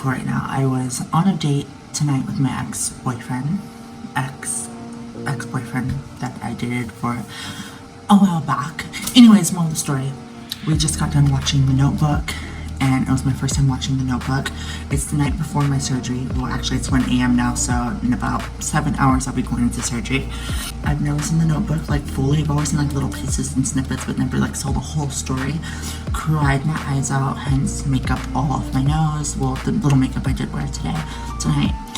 for right now. I was on a date tonight with my ex-boyfriend that I dated for a while back. Anyways, moral of the story, we just got done watching The Notebook, and it was my first time watching The Notebook. It's the night before my surgery. Well, actually it's 1 a.m. now, so in about 7 hours I'll be going into surgery. I've never seen The Notebook like fully. I've always seen like little pieces and snippets, but never like saw the whole story. Cried my eyes out, hence makeup all off my nose. Well, the little makeup I did wear tonight,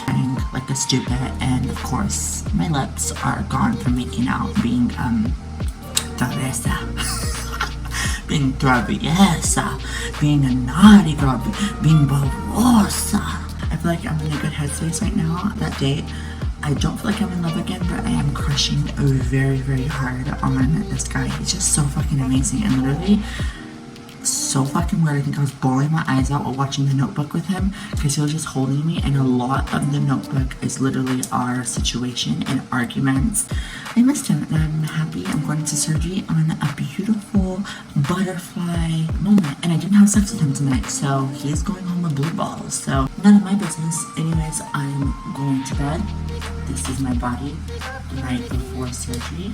wearing like a stupid, and of course my lips are gone from making out, being traviesa. Being traviesa, being a naughty girl, being babosa. I feel like I'm in a good headspace right now. That date, I don't feel like I'm in love again, but I am crushing very, very hard on this guy. He's just so fucking amazing, and literally so fucking weird. I think I was bawling my eyes out while watching The Notebook with him because he was just holding me, and a lot of The Notebook is literally our situation and arguments. I missed him, and I'm happy I'm going to surgery on a beautiful butterfly moment. And I didn't have sex with him tonight, so he's going home with blue balls, so none of my business. Anyways, I'm going to bed. This is my body the night before surgery.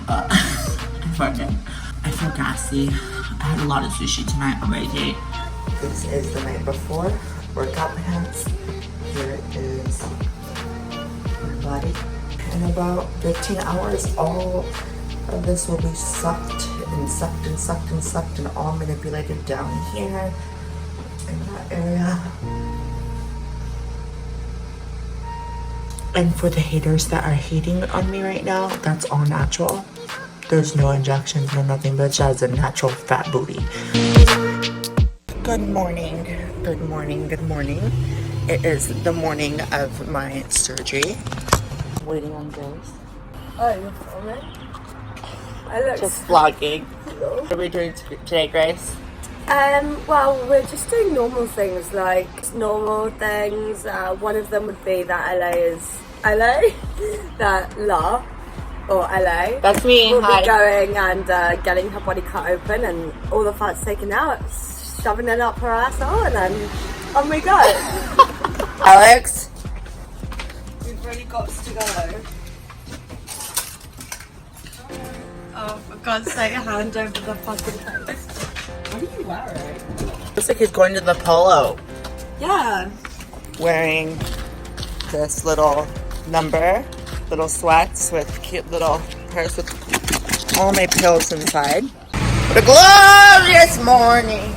I farted. I feel gassy. I had a lot of sushi tonight on my date. This is the night before. Workout pants. Here is my body. In about 15 hours, all of this will be sucked and sucked and sucked and sucked and all manipulated down here in that area. And for the haters that are hating on me right now, that's all natural. There's no injections, no nothing, but she has a natural fat booty. Good morning, good morning, good morning. It is the morning of my surgery. Waiting on Grace. Oh, you're filming? I look just vlogging. Hello. What are we doing today, Grace? Well, we're just doing normal things, like normal things. One of them would be that LA is LA, that La. Or LA. That's me. We'll Hi. be going and getting her body cut open and all the fat's taken out, shoving it up her asshole, and then on we go. Alex? We've really got to go. Oh, for God's sake, hand over the fucking place. What are you wearing? Looks like he's going to the polo. Yeah. Wearing this little number. Little sweats with cute little purse with all my pills inside. What a glorious morning!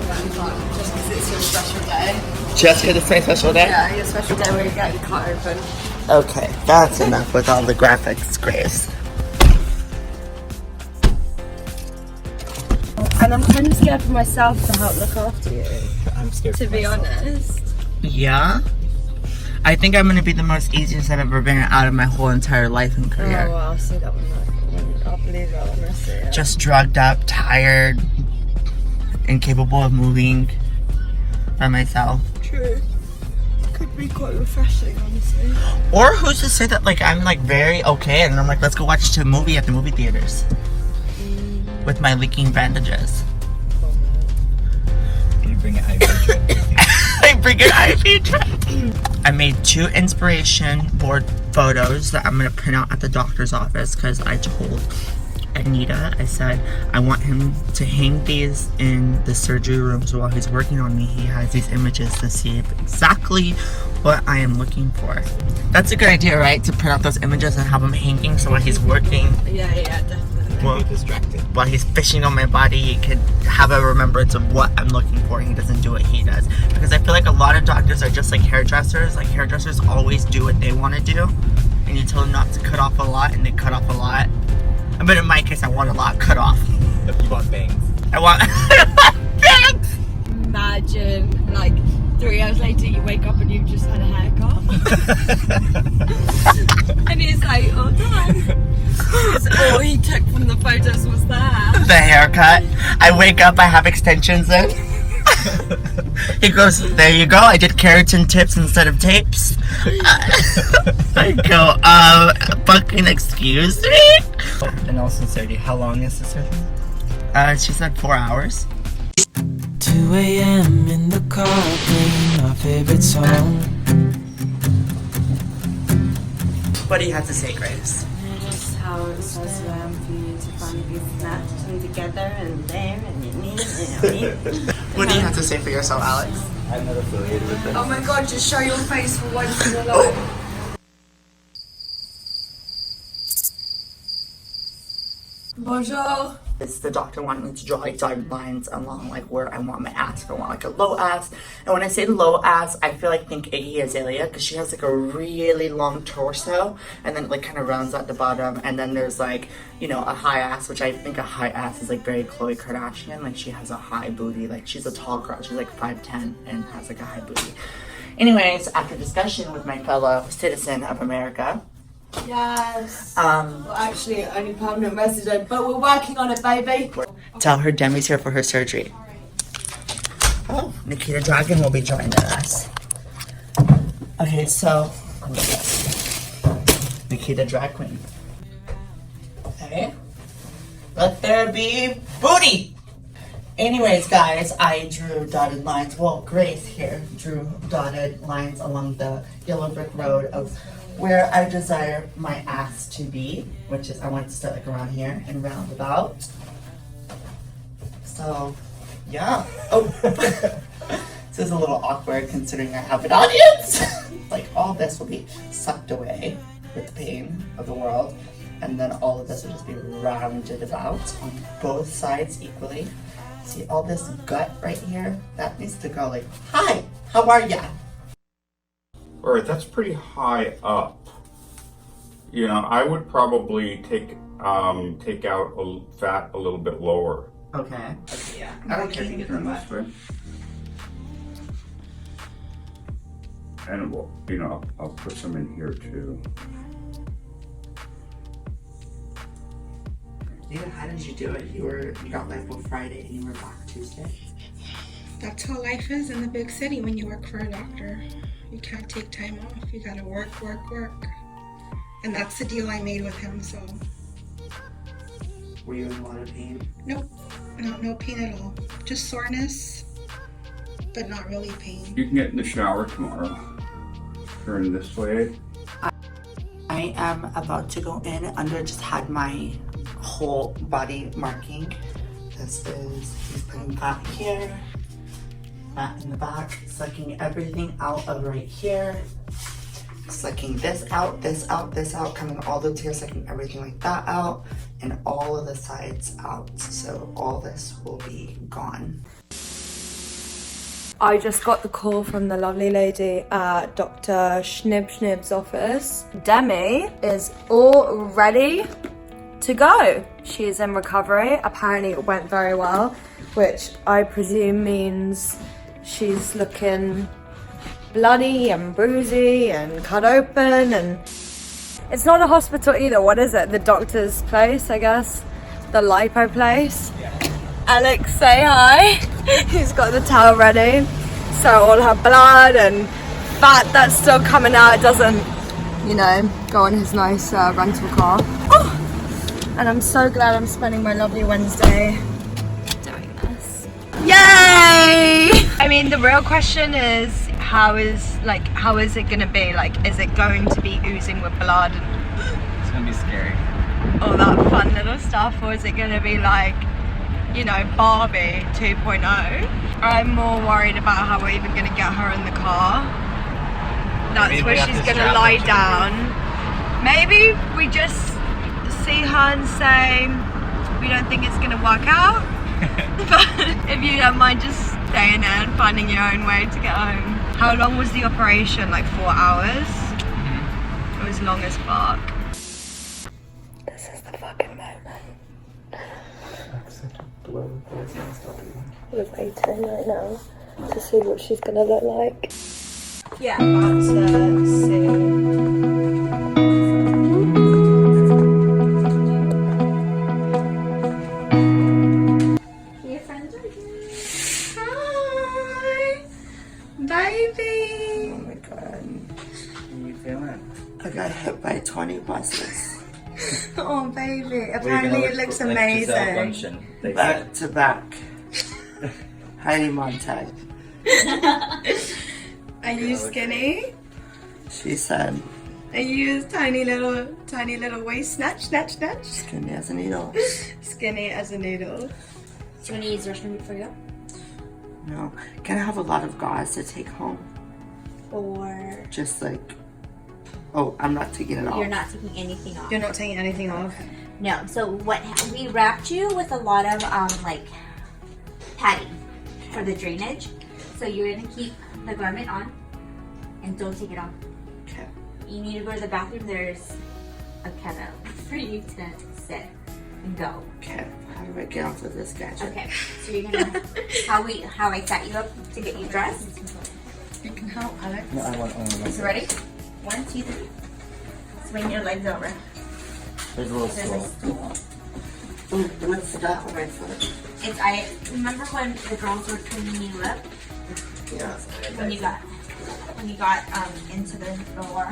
Just because it's your special day. Just because it's my special day? Yeah, your special day where you're getting cut open. Okay, that's enough with all the graphics, Grace. And I'm kind of scared for myself to help look after you. I'm scared to be honest. Yeah? I think I'm gonna be the most easiest I've ever been out of my whole entire life and career. Oh, well, I'll see that one. I'll believe that when I see it. Just drugged up, tired, incapable of moving by myself. True. Could be quite refreshing, honestly. Or who's to say that like I'm like very okay and I'm like, let's go watch a movie at the movie theaters with my leaking bandages. You bring an IV trip. I bring an IV trip. I made 2 inspiration board photos that I'm gonna print out at the doctor's office because I told Anita, I said I want him to hang these in the surgery room so while he's working on me he has these images to see exactly what I am looking for. That's a good idea, right? To print out those images and have them hanging so while he's working, Yeah, definitely. well, Be distracted. while he's fishing on my body, he could have a remembrance of what I'm looking for and he doesn't do what he does. Because I feel like a lot of doctors are just like hairdressers. Like hairdressers always do what they want to do. And you tell them not to cut off a lot and they cut off a lot. But in my case, I want a lot cut off. You want bangs. I want bangs! Imagine, like, 3 hours later you wake up and you've just had a haircut. And he's like, all done. Because all he took from the photos was that. The haircut. I wake up, I have extensions in. He goes, there you go, I did keratin tips instead of tapes. I go, fucking excuse me? In all sincerity, how long is the surgery? She said 4 hours. 2 a.m. in the car playing my favorite song. What do you have to say, Grace? Just how obsessed I am for you to finally be snatched and together and there and you need it. What do you have to say for yourself, Alex? I'm not affiliated with them. Oh my god, just show your face for once in your life. Bonjour. The doctor wanted me to draw like dotted lines along like where I want my ass. If I want like a low ass, and when I say low ass, I feel like think Iggy Azalea because she has like a really long torso, and then it like kind of rounds at the bottom, and then there's like, you know, a high ass, which I think a high ass is like very Khloe Kardashian. Like she has a high booty, like she's a tall girl, she's like 5'10" and has like a high booty. Anyways, after discussion with my fellow citizen of America. Yes. Well, actually, only permanent resident, but we're working on it, baby. Tell her Demi's here for her surgery. Oh, Nikita Dragon will be joining us. Okay, so Nikita Drag Queen. Okay. Let there be booty. Anyways, guys, I drew dotted lines. Well, Grace here drew dotted lines along the yellow brick road of where I desire my ass to be, which is I want it to start like around here and round about. So, yeah. Oh, this is a little awkward considering I have an audience. Like all this will be sucked away with the pain of the world, and then all of this will just be rounded about on both sides equally. See all this gut right here? That needs to go like, hi, how are ya? All right, that's pretty high up. You know, I would probably take out fat a little bit lower. Okay. Yeah. I don't care if you get that much. And we'll, you know, I'll put some in here too. David, how did you do it? You got Lipo Friday and you were back Tuesday? That's how life is in the big city when you work for a doctor. You can't take time off. You gotta work. And that's the deal I made with him, so. Were you in a lot of pain? Nope, no pain at all. Just soreness, but not really pain. You can get in the shower tomorrow. Turn this way. I am about to go in under, just had my whole body marking. This is, he's putting that here. That in the back, sucking everything out of right here, sucking this out, this out, this out, coming all the way to here, sucking everything like that out, and all of the sides out. So all this will be gone. I just got the call from the lovely lady at Dr. Schnib's office. Demi is all ready to go. She is in recovery. Apparently it went very well, which I presume means she's looking bloody and bruisey and cut open, and it's not a hospital either. What is it? The doctor's place, I guess. The lipo place. Alex, say hi. He's got the towel ready. So all her blood and fat that's still coming out doesn't, you know, go on his nice rental car. Oh! And I'm so glad I'm spending my lovely Wednesday doing this. Yay! I mean, the real question is, how is it gonna be? Like, is it going to be oozing with blood? It's gonna be scary. All that fun little stuff, or is it gonna be like, you know, Barbie 2.0? I'm more worried about how we're even gonna get her in the car. That's Maybe where we have she's to gonna strap lie her to the down. Maybe we just see her and say, we don't think it's gonna work out. But if you don't mind just staying there and finding your own way to get home. How long was the operation? Like 4 hours? It was long as fuck. This is the fucking moment. We're waiting right now to see what she's gonna look like. Yeah, about to see. Baby! Oh my god. How you feeling? I got hit by 20 buses. Oh baby, apparently it looks amazing. Back to back. Heidi Montag. Are you skinny? She said, Are you tiny little waist snatch? skinny as a needle. Skinny as a noodle. Do you want to use the restroom for you? No. Can I have a lot of gauze to take home? Or Just like, oh, I'm not taking it off. you're not taking anything off? You're not taking anything off? No. So we wrapped you with a lot of like padding for the drainage. So you're gonna keep the garment on and don't take it off. Okay. You need to go to the bathroom. There's a kettle for you to sit and go. Okay. How do I get off of this gadget? Okay. So you're gonna how I set you up to get you dressed. You can help, Alex. No, I want only So ready? 1, 2, 3. Swing your legs over. There's a little There's a stool. stool. Ooh, what's that on my foot? I remember when the girls were cleaning you up Yeah. when you got into the floor.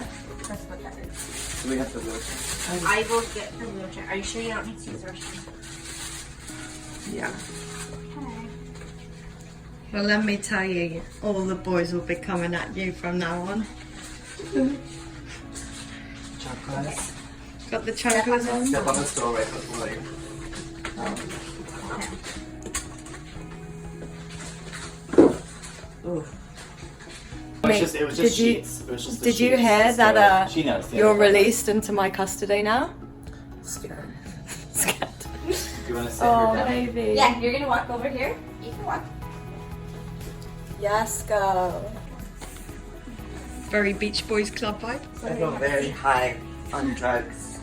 That's what that is. Do we have to look? I will get the wheelchair. Are you sure you don't need to use the restroom? Yeah. Okay. Well, let me tell you, all the boys will be coming at you from now on. Chocolates. Got the chocolates on? Step on the stool right before you. Ooh. It was just Did you- sheets. It was just the Did you sheets. hear So that she knows. Yeah. you're released into my custody now? Scared. Scared. Do you want to sit Oh, her down? baby. Yeah, you're gonna walk over here. You can walk. Yes, girl. Very Beach Boys Club vibe. I feel very high on drugs.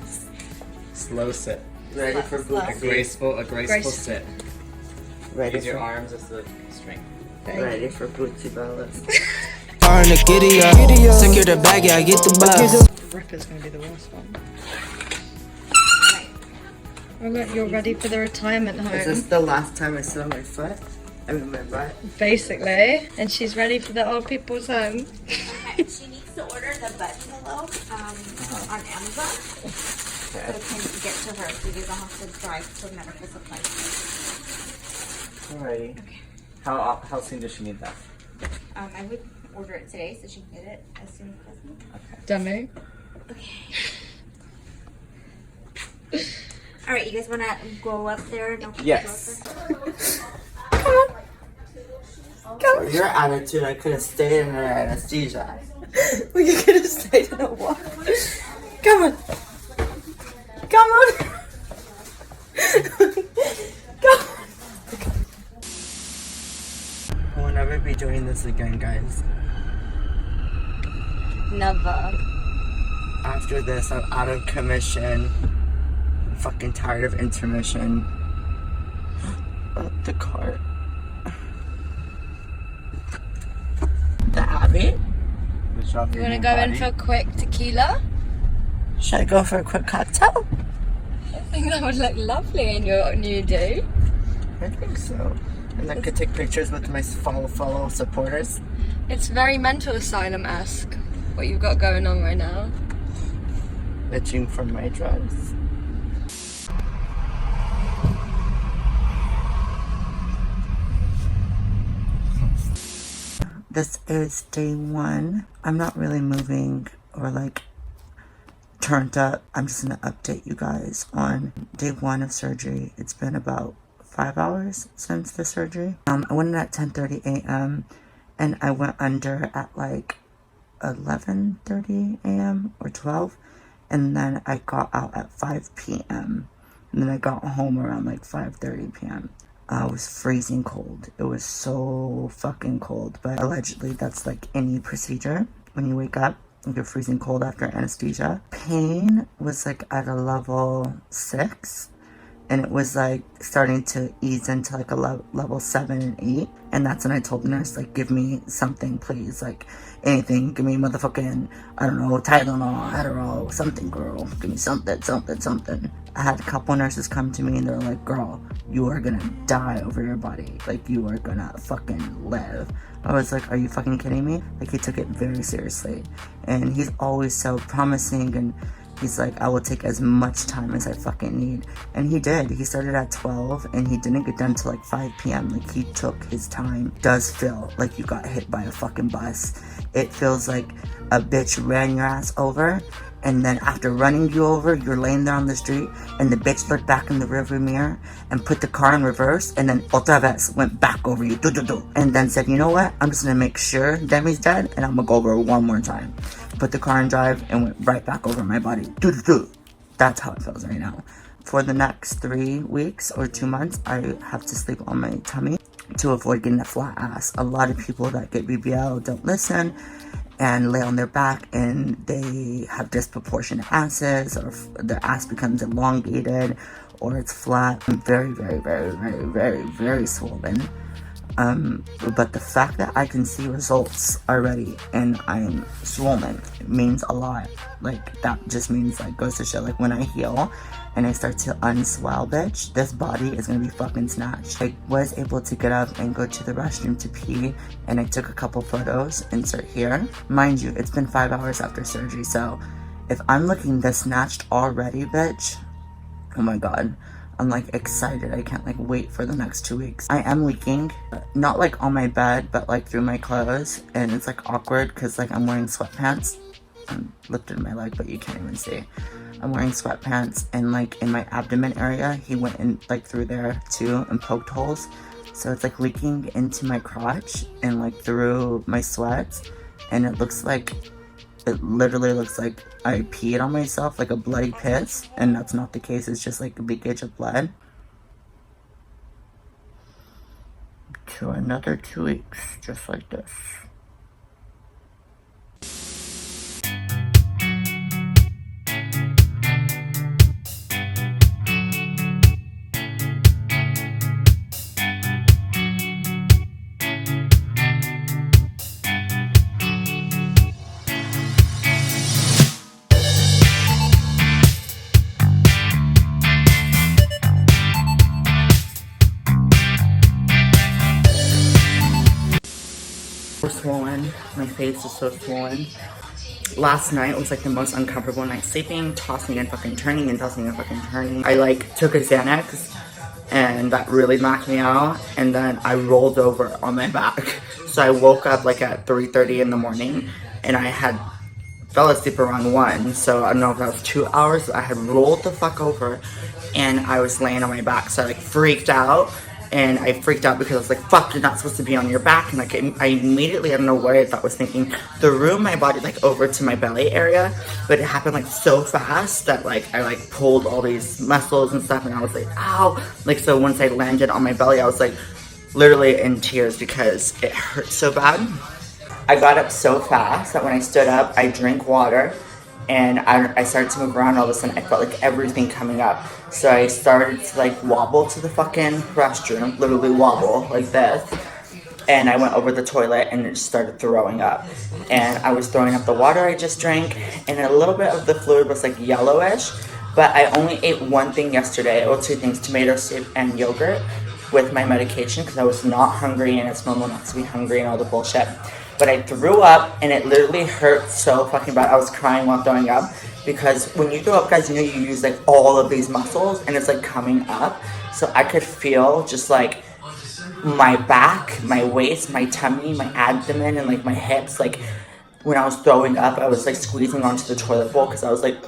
Slow sit. Ready for A booty. graceful Grace. sit. Ready Use your for, arms as the string. ready for booty bellas. Hard to giddy up. Secure the bag, yeah, I get the bus. Ripper's gonna be the worst one. Oh look, you're ready for the retirement Is home. this the last time I sit on my foot? I mean my butt. Basically. And she's ready for the old people's home. Okay, she needs to order the butt pillow on Amazon. So it can get to her so you don't have to drive to medical supplies. Alrighty. How soon does she need that? I would order it today so she can get it as soon as possible. Demi. All right, you guys want to go up there? No, Yes. For your attitude, I could have stayed in her anesthesia. Well, you could have stayed in a walk. Come on. Come on. Come on. I will never be doing this again, guys. Never. After this, I'm out of commission. I'm fucking tired of intermission. The cart. The Abbey? You want to go in for a quick tequila? Should I go for a quick cocktail? I think that would look lovely in your new day. I think so. And I could take pictures with my fellow supporters. It's very mental asylum-esque, what you've got going on right now. Bitching for my drugs. This is day 1. I'm not really moving or like turned up. I'm just gonna update you guys on day 1 of surgery. It's been about 5 hours since the surgery. I went in at 10:30 a.m. and I went under at like 11:30 a.m. or 12, and then I got out at 5 p.m. and then I got home around like 5:30 p.m. It was freezing cold. It was so fucking cold, but allegedly that's like any procedure. When you wake up, you're freezing cold after anesthesia. Pain was like at a level 6, and it was like starting to ease into like a level 7 and 8. And that's when I told the nurse, like, give me something, please, like anything. Give me motherfucking, I don't know, Tylenol, Adderall, something, girl. Give me something. I had a couple nurses come to me and they were like, girl, you are gonna die over your body. Like, you are gonna fucking live. I was like, are you fucking kidding me? Like, he took it very seriously. And he's always so promising and He's like, I will take as much time as I fucking need. And he did. He started at 12 and he didn't get done till like 5 p.m. Like, he took his time. Does feel like you got hit by a fucking bus. It feels like a bitch ran your ass over, and then after running you over, you're laying there on the street, and the bitch looked back in the rearview mirror and put the car in reverse, and then otra vez went back over you, and then said, you know what, I'm just gonna make sure Demi's dead, and I'm gonna go over her one more time. Put the car in drive and went right back over my body. That's how it feels right now. For the next 3 weeks or 2 months, I have to sleep on my tummy to avoid getting a flat ass. A lot of people that get BBL don't listen and lay on their back, and they have disproportionate asses, or their ass becomes elongated, or it's flat. I'm very, very, very, very, very, very swollen. But the fact that I can see results already and I'm swollen, it means a lot. Like, that just means, like, goes to show, like, when I heal and I start to unswell, bitch, this body is gonna be fucking snatched. I was able to get up and go to the restroom to pee, and I took a couple photos, insert here. Mind you, it's been 5 hours after surgery, so if I'm looking this snatched already, bitch, oh my god, I'm like excited. I can't like wait for the next 2 weeks. I am leaking, not like on my bed, but like through my clothes, and it's like awkward because like I'm wearing sweatpants. I'm lifted my leg, but you can't even see. I'm wearing sweatpants, and like in my abdomen area, he went in like through there too and poked holes. So it's like leaking into my crotch and like through my sweats, and it literally looks like I peed on myself, like a bloody piss, and that's not the case. It's just like leakage of blood. To another 2 weeks, just like this. Swollen. My face is so swollen. Last night was like the most uncomfortable night sleeping, tossing and fucking turning and tossing and fucking turning. I like took a Xanax and that really knocked me out, and then I rolled over on my back. So I woke up like at 3:30 in the morning, and I had fell asleep around 1, so I don't know if that was 2 hours. I had rolled the fuck over and I was laying on my back, so I like freaked out. And I freaked out because I was like, fuck, you're not supposed to be on your back. And like, I immediately, I don't know what I thought, was thinking, threw my body like over to my belly area. But it happened like so fast that like, I like pulled all these muscles and stuff, and I was like, ow. Like, so once I landed on my belly, I was like literally in tears because it hurt so bad. I got up so fast that when I stood up, I drank water. And I started to move around. All of a sudden I felt like everything coming up. So I started to like wobble to the fucking restroom, literally wobble like this. And I went over the toilet and it just started throwing up. And I was throwing up the water I just drank, and a little bit of the fluid was like yellowish. But I only ate one thing yesterday, or 2 things, tomato soup and yogurt with my medication, because I was not hungry, and it's normal not to be hungry and all the bullshit. But I threw up, and it literally hurt so fucking bad. I was crying while throwing up, because when you throw up, guys, you know you use like all of these muscles, and it's like coming up. So I could feel just like my back, my waist, my tummy, my abdomen, and like my hips. Like when I was throwing up, I was like squeezing onto the toilet bowl because I was like,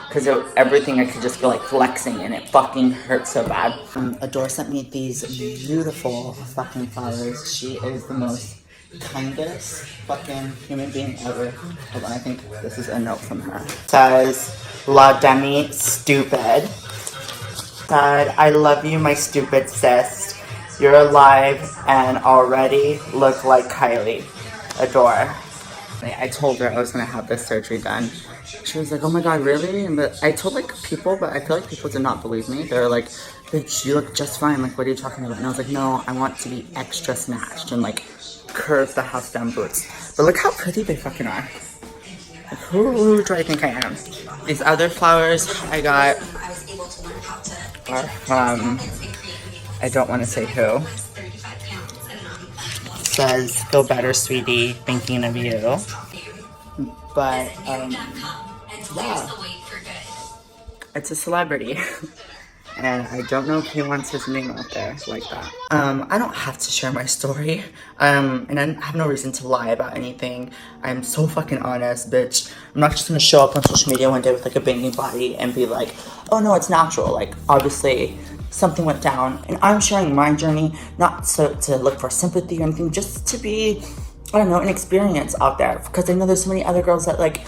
because everything I could just feel like flexing, and it fucking hurt so bad. Adore sent me these beautiful fucking flowers. She is the most kindest fucking human being ever. Hold on, I think this is a note from her. It says, La Demi, stupid. Said, I love you, my stupid sis. You're alive and already look like Kylie. Adore. I told her I was gonna have this surgery done. She was like, oh my god, really? But I told like people, but I feel like people did not believe me. They were like, bitch, you look just fine. Like, what are you talking about? And I was like, no, I want to be extra snatched and like curve the house down boots. But look how pretty they fucking are. Like, who do I think I am? These other flowers I got are from, I don't want to say who. It says, feel better, sweetie, thinking of you. But, yeah. It's a celebrity. And I don't know if he wants his name out there like that. I don't have to share my story. And I have no reason to lie about anything. I'm so fucking honest, bitch. I'm not just gonna show up on social media one day with like a banging body and be like, oh no, it's natural. Like, obviously, something went down. And I'm sharing my journey, not to look for sympathy or anything, just to be, I don't know, an experience out there. Because I know there's so many other girls that like,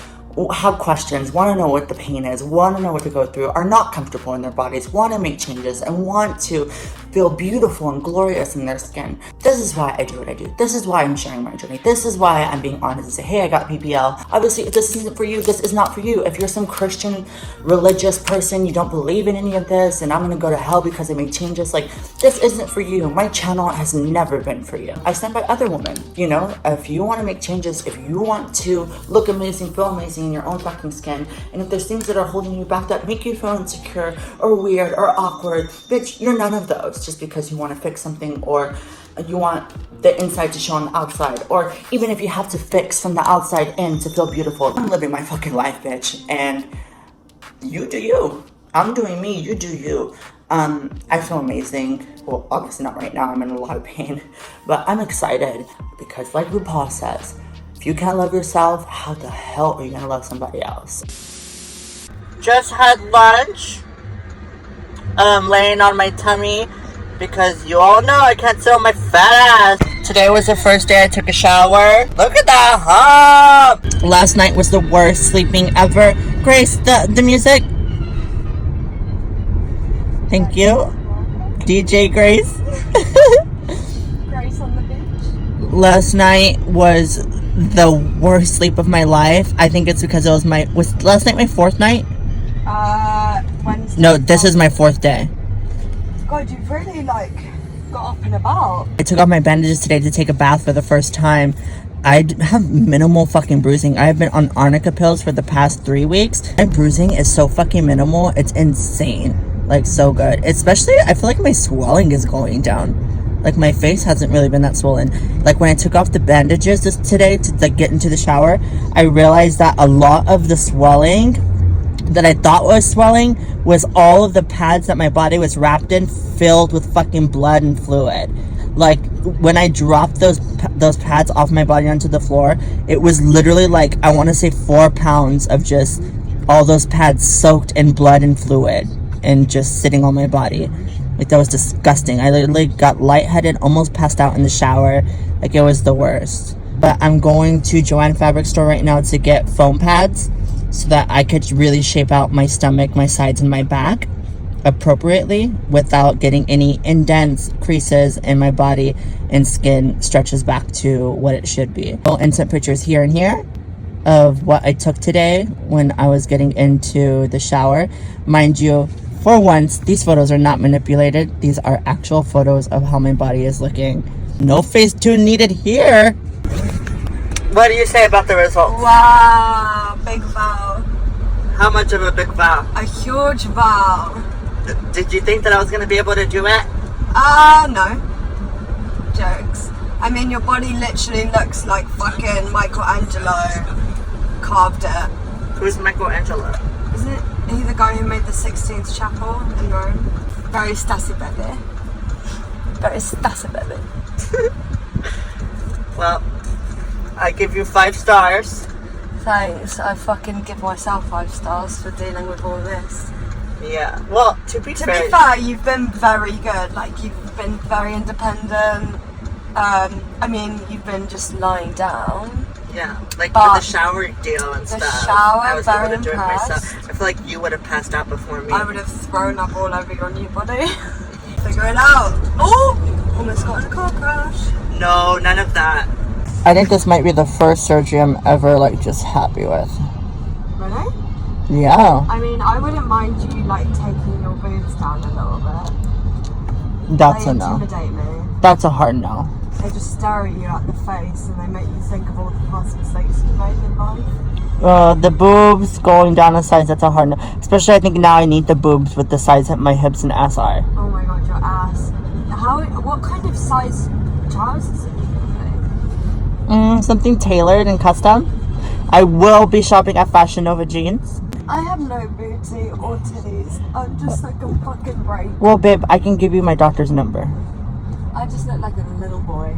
have questions, want to know what the pain is, want to know what to go through, are not comfortable in their bodies, want to make changes, and want to feel beautiful and glorious in their skin. This is why I do what I do. This is why I'm sharing my journey. This is why I'm being honest and say, hey, I got PPL. Obviously, if this isn't for you, this is not for you. If you're some Christian, religious person, you don't believe in any of this, and I'm going to go to hell because I made changes, like, this isn't for you. My channel has never been for you. I stand by other women, you know? If you want to make changes, if you want to look amazing, feel amazing in your own fucking skin, and if there's things that are holding you back that make you feel insecure or weird or awkward, bitch, you're none of those just because you want to fix something or you want the inside to show on the outside, or even if you have to fix from the outside in to feel beautiful. I'm living my fucking life, bitch, and you do you. I'm doing me, you do you. I feel amazing. Well, obviously not right now, I'm in a lot of pain, but I'm excited because like RuPaul says, if you can't love yourself, how the hell are you gonna love somebody else? Just had lunch. Laying on my tummy because you all know I can't sit on my fat ass. Today was the first day I took a shower. Look at that hump! Last night was the worst sleeping ever. Grace, the music. Thank you. DJ Grace. Grace on the beach. Last night was the worst sleep of my life. I think it's because it was last night my fourth night? Wednesday. No, this is my fourth day. God, you've really like got up and about. I took off my bandages today to take a bath for the first time. I have minimal fucking bruising. I have been on arnica pills for the past 3 weeks. My bruising is so fucking minimal. It's insane. Like, so good. Especially, I feel like my swelling is going down. Like, my face hasn't really been that swollen. Like, when I took off the bandages today to like get into the shower, I realized that a lot of the swelling that I thought was swelling was all of the pads that my body was wrapped in filled with fucking blood and fluid. Like, when I dropped those pads off my body onto the floor, it was literally like, I want to say 4 pounds of just all those pads soaked in blood and fluid and just sitting on my body. Like, that was disgusting. I literally got lightheaded, almost passed out in the shower. Like, it was the worst. But I'm going to Joann Fabric Store right now to get foam pads so that I could really shape out my stomach, my sides, and my back appropriately without getting any indents, creases in my body, and skin stretches back to what it should be. I'll insert pictures here and here of what I took today when I was getting into the shower. Mind you, for once, these photos are not manipulated. These are actual photos of how my body is looking. No face tune needed here. What do you say about the results? Wow, big vow. How much of a big vow? A huge vow. Did you think that I was going to be able to do it? No. Jokes. I mean, your body literally looks like fucking Michelangelo carved it. Who's Michelangelo? Isn't he the guy who made the 16th chapel in Rome? Very Stassi baby. Very Stassi baby. Well, I give you 5 stars. Thanks. I fucking give myself 5 stars for dealing with all this. Yeah. Well, to be fair, you've been very good. Like, you've been very independent. I mean, you've been just lying down. Yeah, like But with the shower deal and the stuff. shower, I was very able to do it impressed. myself. I feel like you would have passed out before me. I would have thrown up all over your new body. Figure it out. Oh! Almost got in a car crash. No, none of that. I think this might be the first surgery I'm ever, like, just happy with. Really? Yeah. I mean, I wouldn't mind you, like, taking your boobs down a little bit. That's They a no. intimidate me. That's a hard no. They just stare at you at the face and they make you think of all the past mistakes you made in life. The boobs going down the sides, that's a hard no. Especially, I think now I need the boobs with the size that my hips and ass are. Oh my god, your ass. What kind of size trousers are you wearing? Something tailored and custom. I will be shopping at Fashion Nova Jeans. I have no booty or titties. I'm just like a fucking brain. Well, babe, I can give you my doctor's number. I just look like a little boy.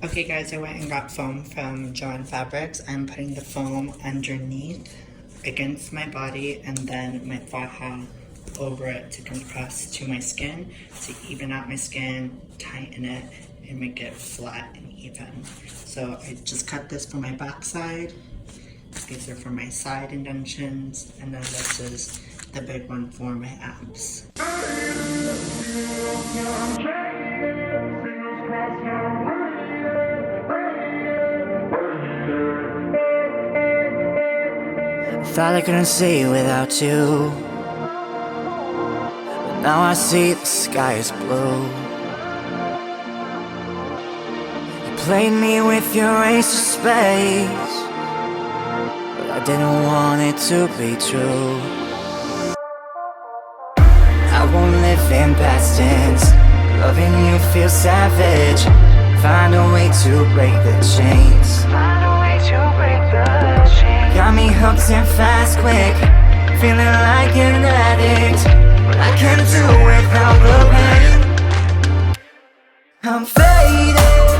Okay guys, I went and got foam from Joann Fabrics. I'm putting the foam underneath against my body and then my faja over it to compress to my skin, to even out my skin, tighten it, and make it flat and even. So I just cut this for my backside. These are for my side indentions, and then this is the big one for my abs. Thought I couldn't see without you, but now I see the sky is blue. You played me with your ace of spades, but I didn't want it to be true. I won't live in past tense, loving you feels savage. Find a way to break the chains. Got me hooked and fast, quick, feeling like an addict, but I can't do without the pain. I'm